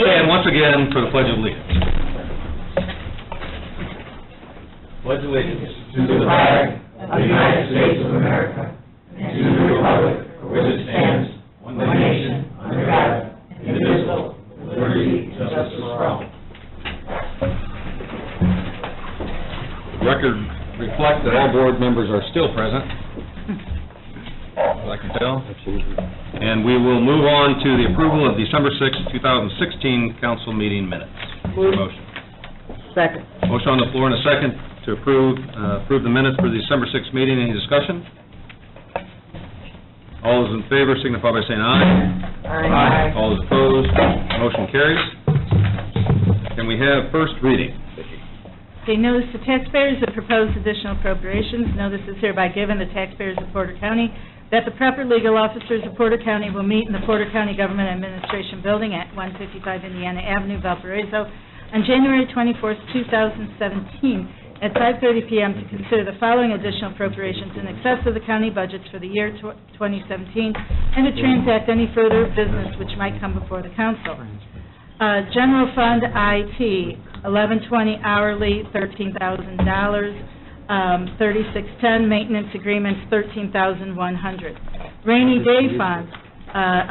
stand once again for the Pledge of Allegiance. Pledge allegiance to the flag of the United States of America and to the republic for which it stands, one nation, under God, indivisible, with liberty and justice for all. The record reflects that all board members are still present, as I can tell. And we will move on to the approval of December 6, 2016 council meeting minutes. Motion. Second. Motion on the floor and a second to approve the minutes for the December 6th meeting. Any discussion? All those in favor signify by saying aye. Aye. All those opposed, motion carries. Can we have first reading? Okay, notice to taxpayers of proposed additional appropriations. Notice is hereby given the taxpayers of Porter County that the proper legal officers of Porter County will meet in the Porter County Government Administration Building at 155 Indiana Avenue, Valparaiso, on January 24, 2017, at 5:30 p.m. to consider the following additional appropriations in excess of the county budgets for the year 2017 and to transact any further business which might come before the council. General Fund IT, 1120 hourly, $13,000. 3610 maintenance agreements, $13,100. Rainy Day Fund,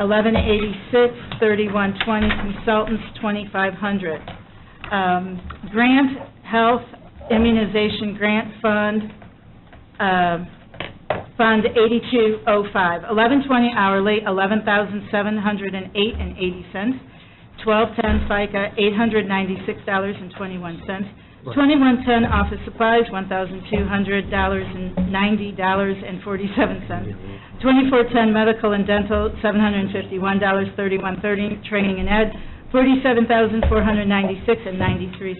1186, 3120 consultants, $2,500. Grant Health Immunization Grant Fund, Fund 8205, 1120 hourly, $11,708.80. 1210 FICA, $896.21. 2110 office supplies, $1,200.90.47. 2410 medical and dental, $751. 3130 training and ed, $47,496.93.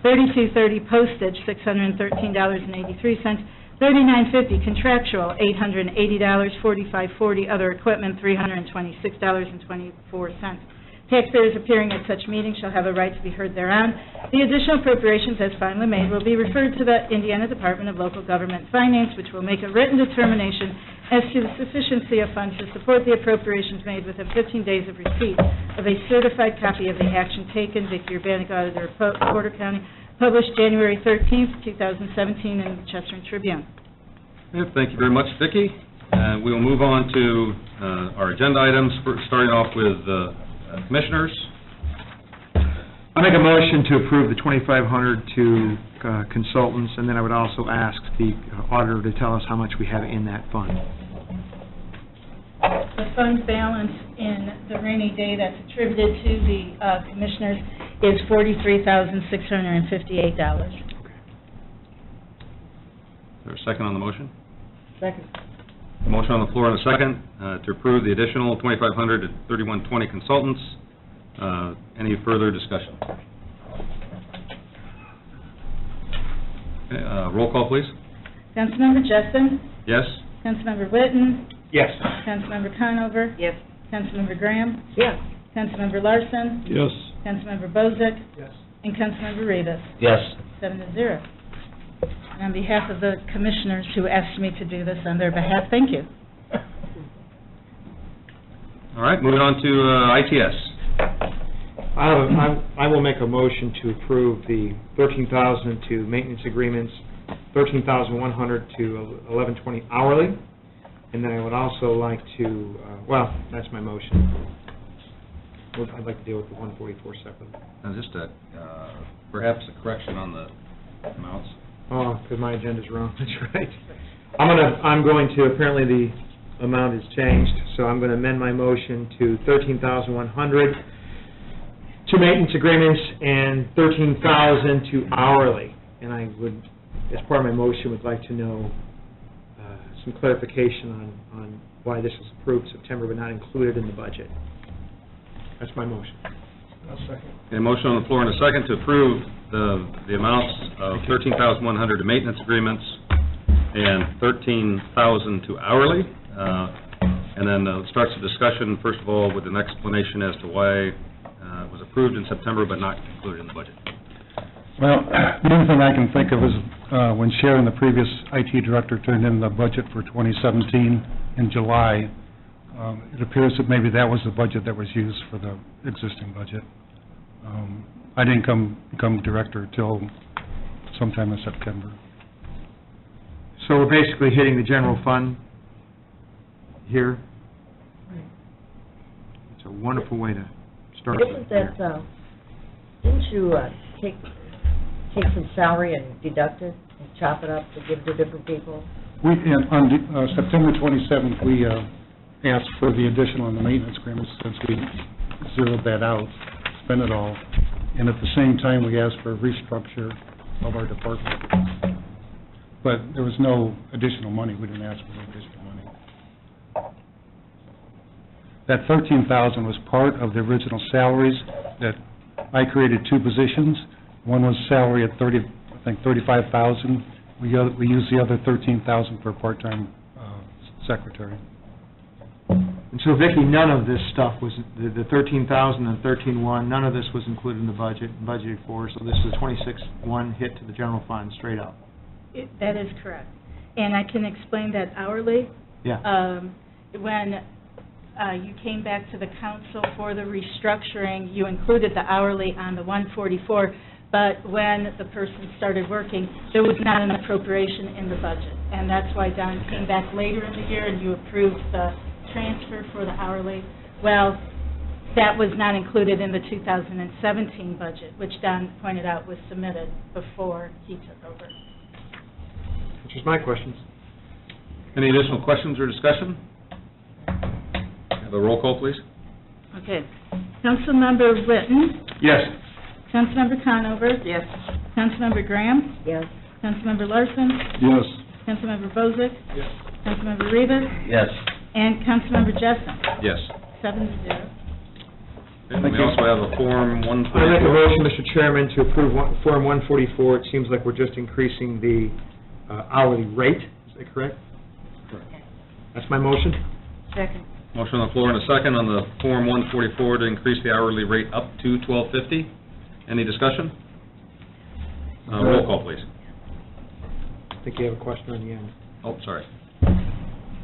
3230 postage, $613.83. 3950 contractual, $880. 4540 other equipment, $326.24. Taxpayers appearing at such meeting shall have a right to be heard thereon. The additional appropriations, as finally made, will be referred to the Indiana Department of Local Government Finance, which will make a written determination as to the sufficiency of funds to support the appropriations made within 15 days of receipt of a certified copy of the action taken. Vicki Urbanik, Auditor of Porter County, published January 13th, 2017 in the Chester Tribune. Thank you very much, Vicki. We will move on to our agenda items, starting off with Commissioners. I make a motion to approve the $2,500 to consultants, and then I would also ask the auditor to tell us how much we have in that fund. The fund balance in the rainy day that's attributed to the Commissioners is $43,658. Is there a second on the motion? Second. A motion on the floor and a second to approve the additional $2,500 to 3120 consultants. Any further discussion? Okay, roll call, please. Councilmember Jessen? Yes? Councilmember Witten? Yes. Councilmember Conover? Yes. Councilmember Graham? Yes. Councilmember Larson? Yes. Councilmember Bozick? Yes. And Councilmember Rivas? Yes. 7-0. And on behalf of the Commissioners who asked me to do this on their behalf, thank you. All right, moving on to ITS. I will make a motion to approve the $13,000 to maintenance agreements, $13,100 to 1120 hourly, and then I would also like to, well, that's my motion. I'd like to deal with the 144 separately. Now, just perhaps a correction on the amounts. Oh, because my agenda's wrong. That's right. I'm going to. Apparently, the amount has changed, so I'm going to amend my motion to $13,100 to maintenance agreements and $13,000 to hourly. And I would, as part of my motion, would like to know some clarification on why this was approved September but not included in the budget. That's my motion. I'll second. A motion on the floor and a second to approve the amounts of $13,100 to maintenance agreements and $13,000 to hourly. And then starts the discussion, first of all, with an explanation as to why it was approved in September but not included in the budget. Well, the only thing I can think of is when Sharon, the previous IT director, turned in the budget for 2017 in July, It appears that maybe that was the budget that was used for the existing budget. I didn't become director till sometime in September. So we're basically hitting the general fund here. It's a wonderful way to start. Isn't that, didn't you take some salary and deduct it and chop it up to give to different people? On September 27th, we asked for the additional on the maintenance agreement since we zeroed that out, spent it all, and at the same time, we asked for a restructure of our department. But there was no additional money. We didn't ask for no additional money. That $13,000 was part of the original salaries that I created 2 positions. One was salary at $35,000. We used the other $13,000 for a part-time secretary. And so, Vicki, none of this stuff was, the $13,000 and $13,100, none of this was included in the budgeted for, so this is a $26,100 hit to the general fund, straight up. That is correct. And I can explain that hourly. Yeah. When you came back to the council for the restructuring, you included the hourly on the 144, but when the person started working, there was not an appropriation in the budget. And that's why Don came back later in the year and you approved the transfer for the hourly. Well, that was not included in the 2017 budget, which Don pointed out was submitted before he took over. Which is my questions. Any additional questions or discussion? Have a roll call, please. Okay. Councilmember Witten. Yes. Councilmember Conover. Yes. Councilmember Graham. Yes. Councilmember Larson. Yes. Councilmember Bozick. Yes. Councilmember Rivas. Yes. And Councilmember Jessen. Yes. 7-0. And we also have a Form I make a 144. motion, Mr. Chairman, to approve Form 144. It seems like we're just increasing the hourly rate. Is that correct? Correct. That's my motion. Second. Motion on the floor and a second on the Form 144 to increase the hourly rate up to $12.50. Any discussion? Roll call, please. I think you have a question on the end. Oh, sorry.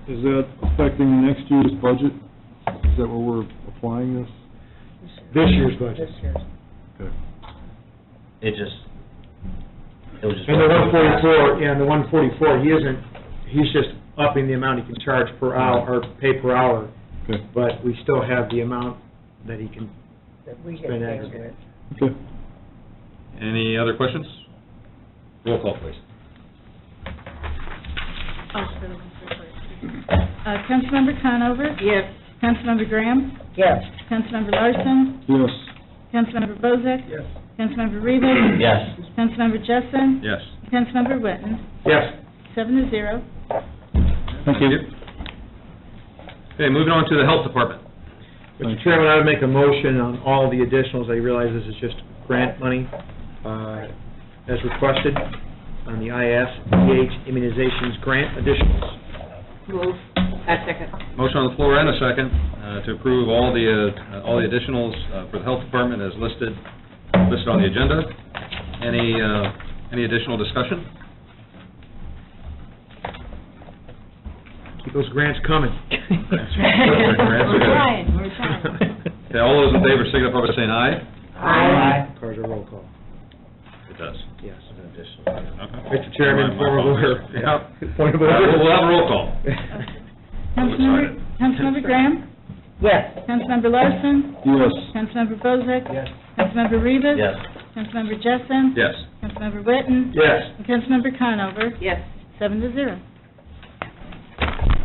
Is that affecting next year's budget? Is that where we're applying this? This year's budget. This year's. Okay. It was just. And the 144, yeah, and the 144, he's just upping the amount he can charge per hour, or pay per hour, Okay. but we still have the amount that he can That we get spend paid aggregate. with. Okay. Any other questions? Roll call, please. Oh, for the 144. Councilmember Conover. Yes. Councilmember Graham. Yes. Councilmember Larson. Yes. Councilmember Bozick. Yes. Councilmember Rivas. Yes. Councilmember Jessen. Yes. Councilmember Witten. Yes. 7-0. Thank you. Okay, moving on to the Health Department. Mr. Chairman, I would make a motion on all the additionals. I realize this is just grant money, as requested on the ISEH immunizations grant additionals. Move. Second. Motion on the floor and a second to approve all the additionals for the Health Department as listed on the agenda. Any additional discussion? Keep those grants coming. We're trying, we're trying. Okay, all those in favor signify by saying aye. Aye. Requires a roll call. It does. Yes. Okay. Mr. Chairman, My point of order. apologies. Yeah. Point of order. We'll have a roll call. Councilmember Graham. Yes. Councilmember Larson. Yes. Councilmember Bozick. Yes. Councilmember Rivas. Yes. Councilmember Jessen. Yes. Councilmember Witten. Yes. And Councilmember Conover. Yes. 7-0.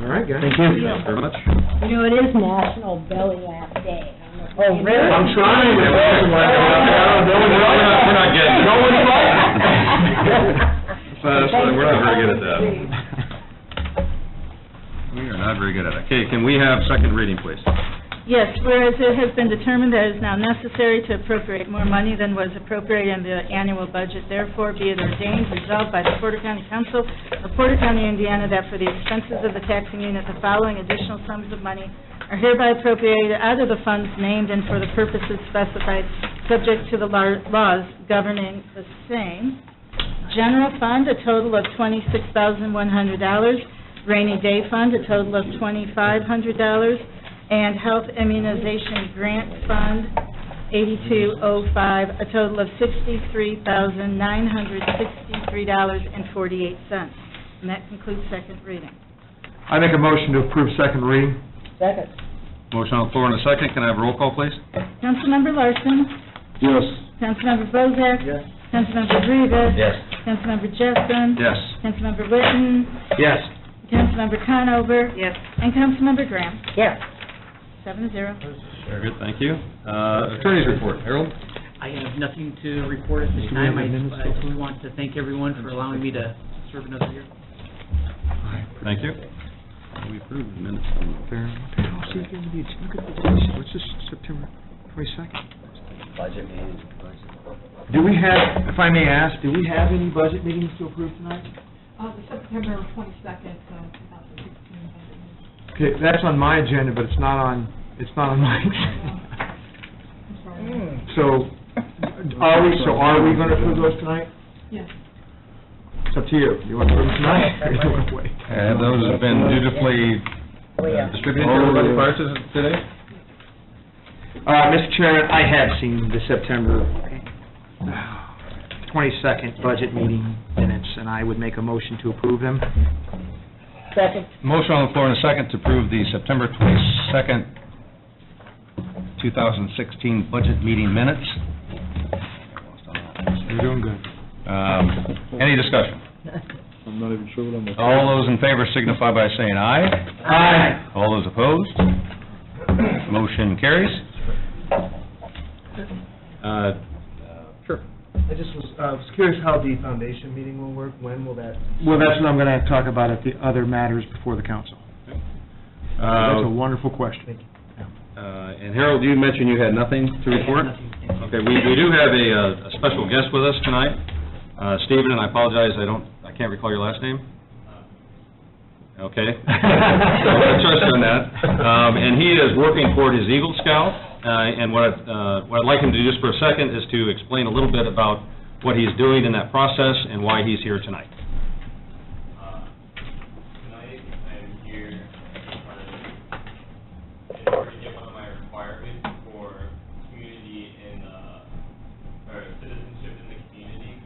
All right, guys. Thank Thank you. you very much. You know, it is National Belly Laugh Day. Oh, really? I'm trying. We're not getting it. No one's like We're not very good at that. We are not very good at it. Okay, can we have second reading, please? Yes, whereas it has been determined that it is now necessary to appropriate more money than was appropriated in the annual budget, therefore be it ordained, resolved by the Porter County Council of Porter County, Indiana, that for the expenses of the taxing unit, the following additional sums of money are hereby appropriated out of the funds named and for the purposes specified, subject to the laws governing the same. General fund, a total of $26,100. Rainy Day Fund, a total of $2,500, and Health Immunization Grant Fund, 8205, a total of $63,963.48. And that concludes second reading. I make a motion to approve second reading. Second. Motion on the floor and a second. Can I have a roll call, please? Councilmember Larson? Yes. Councilmember Bozak? Yes. Councilmember Rivas? Yes. Councilmember Jessen? Yes. Councilmember Witten? Yes. Councilmember Conover? Yes. And Councilmember Graham. Yes. 7-0. Very good, thank you. Attorney's report, Harold? I have nothing to report at this time. I just want to thank everyone for allowing me to serve another year. Thank you. We approved the minutes. What's this, September 22nd? Budget meeting. Do we have, if I may ask, do we have any budget meetings to approve tonight? The September 22nd, 2016 budget. Okay, that's on my agenda, but it's not on mine. I'm sorry. So, are we going to approve those tonight? Yes. It's up to you. You want to approve them tonight? Wait. And those have been dutifully distributed to everybody prior to today? Mr. Chairman, I have seen the September 22nd budget meeting minutes, and I would make a motion to approve them. Second. Motion on the floor and a second to approve the September 22nd, 2016 budget meeting minutes. You're doing good. Any discussion? I'm not even sure what I'm... All those in favor signify by saying aye. Aye. All those opposed? Motion carries. Sure. I just was curious how the foundation meeting will work. When will that? Well, that's what I'm going to talk about at the other matters before the council. That's a wonderful question. Thank you. And Harold, you mentioned you had nothing to report? Okay, we do have a special guest with us tonight. Stephen, and I apologize, I can't recall your last name. Okay. So I trust you on that. And he is working toward his Eagle Scout, and what I'd like him to do just for a second is to explain a little bit about what he's doing in that process and why he's here tonight. Tonight, I'm here in order to get one of my requirements for community or citizenship in the community.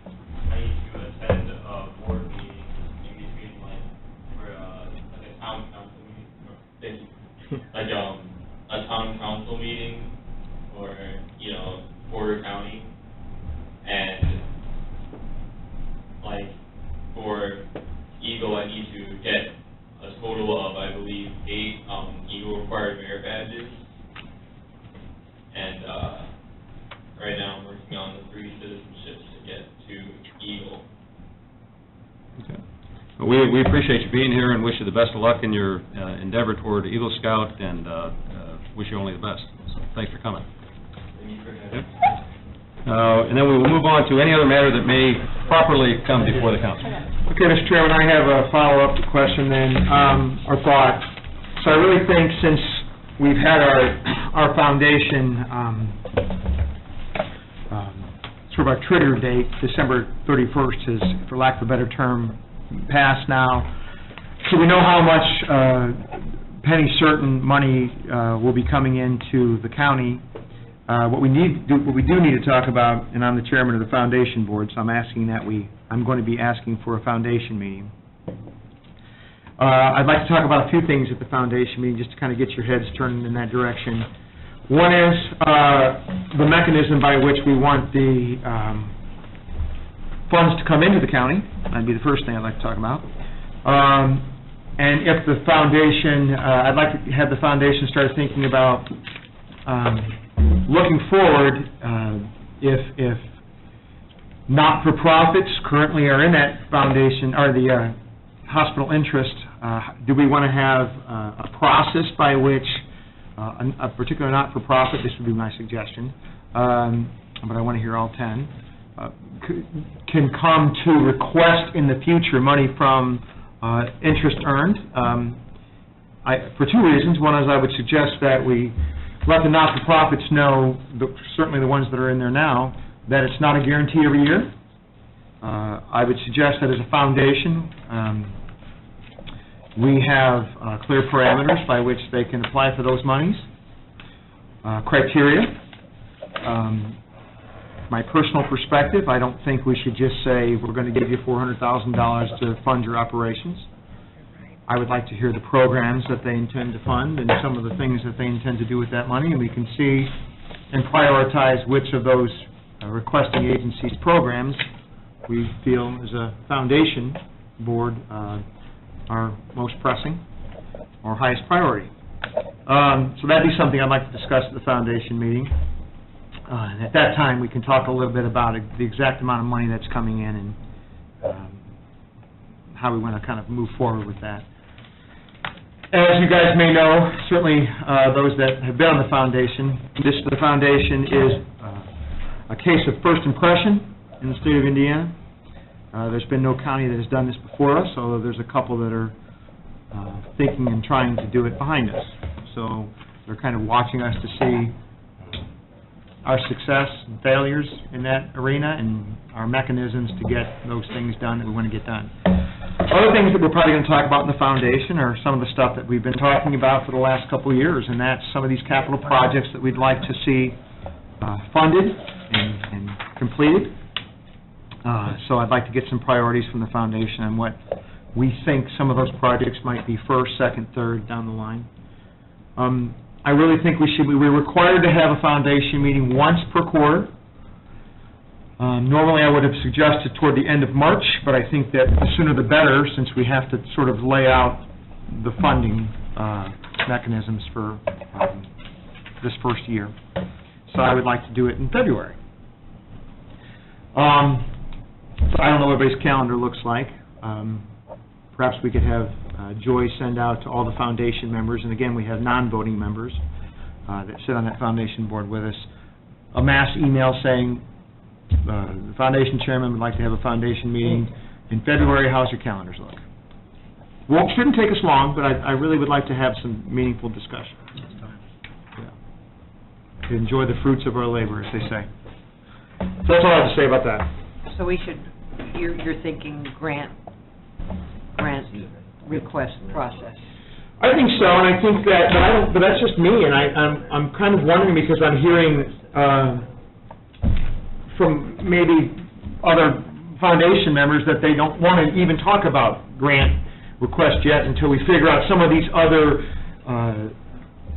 I need to attend a board meeting in between, like a town council meeting, like a town council meeting, or Porter County, and like for Eagle, I need to get a total of, I believe, 8 Eagle required merit badges, and right now I'm working on the 3 citizenships to get to Eagle. Okay. Well, we appreciate you being here and wish you the best of luck in your endeavor toward Eagle Scout, and wish you only the best. So thanks for coming. Thank you for having me. And then we will move on to any other matter that may properly come before the council. Okay, Mr. Chairman, I have a follow-up question then, or thought. So I really think since we've had our foundation, sort of our trigger date, December 31st is, for lack of a better term, passed now. So we know how much penny certain money will be coming into the county. What we do need to talk about, and I'm the chairman of the foundation board, so I'm going to be asking for a foundation meeting. I'd like to talk about a few things at the foundation meeting, just to kind of get your heads turning in that direction. One is the mechanism by which we want the funds to come into the county. That'd be the first thing I'd like to talk about. And if the foundation, I'd like to have the foundation start thinking about looking forward, if not-for-profits currently are in that foundation, or the hospital interest, do we want to have a process by which a particular not-for-profit, this would be my suggestion, but I want to hear all 10, can come to request in the future money from interest earned? For 2 reasons. One is I would suggest that we let the not-for-profits know, certainly the ones that are in there now, that it's not a guarantee every year. I would suggest that as a foundation, We have clear parameters by which they can apply for those monies, criteria. My personal perspective, I don't think we should just say, we're going to give you $400,000 to fund your operations. I would like to hear the programs that they intend to fund and some of the things that they intend to do with that money, and we can see and prioritize which of those requesting agencies' programs we feel as a foundation board are most pressing or highest priority. So that'd be something I'd like to discuss at the foundation meeting. And at that time, we can talk a little bit about the exact amount of money that's coming in and how we want to kind of move forward with that. As you guys may know, certainly those that have been on the foundation, the foundation is a case of first impression in the state of Indiana. There's been no county that has done this before us, although there's a couple that are thinking and trying to do it behind us. So they're kind of watching us to see our success and failures in that arena and our mechanisms to get those things done that we want to get done. Other things that we're probably going to talk about in the foundation are some of the stuff that we've been talking about for the last couple of years, and that's some of these capital projects that we'd like to see funded and completed. So I'd like to get some priorities from the foundation on what we think some of those projects might be first, second, third down the line. I really think we're required to have a foundation meeting once per quarter. Normally I would have suggested toward the end of March, but I think that the sooner the better, since we have to sort of lay out the funding mechanisms for this first year. So I would like to do it in February. So I don't know what everybody's calendar looks like. Perhaps we could have Joy send out to all the foundation members, and again, we have non-voting members that sit on that foundation board with us, a mass email saying, the foundation chairman would like to have a foundation meeting in February. How's your calendars look? Well, it shouldn't take us long, but I really would like to have some meaningful discussion. Yeah. To enjoy the fruits of our labor, as they say. So that's all I have to say about that. So we should, you're thinking grant request process? I think so, and I think that, but that's just me, and I'm kind of wondering because I'm hearing from maybe other foundation members that they don't want to even talk about grant requests yet until we figure out some of these other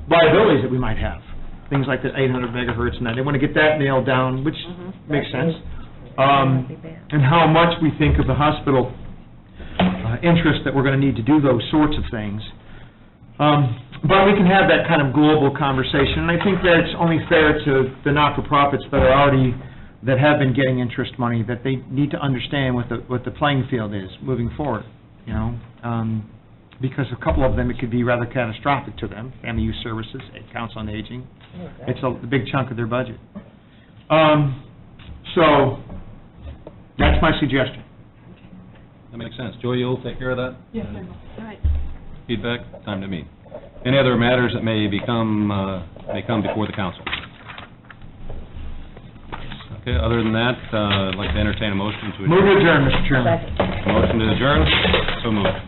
liabilities that we might have. Things like the 800 megahertz and that. They want to get that nailed down, which makes sense. And how much we think of the hospital interest that we're going to need to do those sorts of things. But we can have that kind of global conversation, and I think that it's only fair to the not-for-profits that have been getting interest money, that they need to understand what the playing field is moving forward, you know, because a couple of them, it could be rather catastrophic to them. Family Youth Services, Council on Aging, it's a big chunk of their budget. So that's my suggestion. That makes sense. Joy, you'll take care of that? Yes, I will. All right. Feedback, time to meet. Any other matters that may come before the council? Okay, other than that, I'd like to entertain a motion to adjourn. Move to adjourn, Mr. Chairman. Second. Motion to adjourn, so moved.